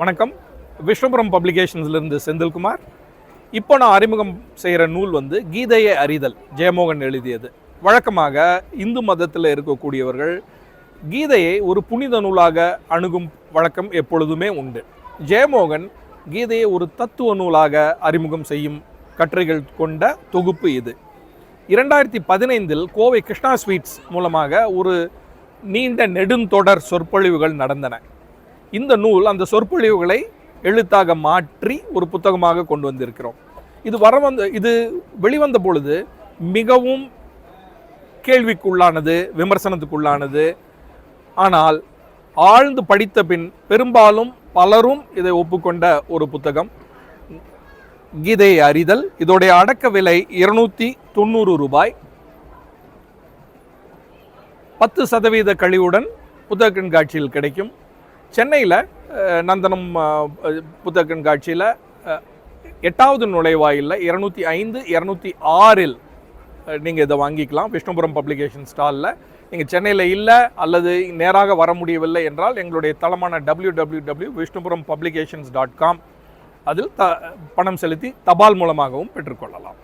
வணக்கம். விஷ்ணுபுரம் பப்ளிகேஷன்ஸ்லேருந்து செந்தில்குமார். இப்போ நான் அறிமுகம் செய்கிற நூல் கீதையை அறிதல், ஜெயமோகன் எழுதியது. வழக்கமாக இந்து மதத்தில் இருக்கக்கூடியவர்கள் கீதையை ஒரு புனித நூலாக அணுகும் வழக்கம் எப்பொழுதுமே உண்டு. ஜெயமோகன் கீதையை ஒரு தத்துவ நூலாக அறிமுகம் செய்யும் கட்டுரைகள் கொண்ட தொகுப்பு இது. 2015 கோவை கிருஷ்ணா ஸ்வீட்ஸ் மூலமாக ஒரு நீண்ட நெடுந்தொடர் சொற்பொழிவுகள் நடந்தன. இந்த நூல் அந்த சொற்பொழிவுகளை எழுத்தாக மாற்றி ஒரு புத்தகமாக கொண்டு வந்திருக்கிறோம். இது வெளிவந்த பொழுது மிகவும் கேள்விக்குள்ளானது, விமர்சனத்துக்குள்ளானது. ஆனால் ஆழ்ந்து படித்த பின் பெரும்பாலும் பலரும் இதை ஒப்புக்கொண்ட ஒரு புத்தகம் கீதையை அறிதல். இதோடைய அடக்க விலை 290 ரூபாய். 10% கழிவுடன் புத்தக கண்காட்சியில் கிடைக்கும். சென்னையில் நந்தனம் புத்தக கண்காட்சியில் 8வது நுழைவாயிலில் 205, 206 நீங்கள் இதை வாங்கிக்கலாம். விஷ்ணுபுரம் பப்ளிகேஷன் ஸ்டாலில். நீங்கள் சென்னையில் இல்லை அல்லது நேராக வர முடியவில்லை என்றால் எங்களுடைய தளமான www.vishnupurampublications.com அதில் பணம் செலுத்தி தபால் மூலமாகவும் பெற்றுக்கொள்ளலாம்.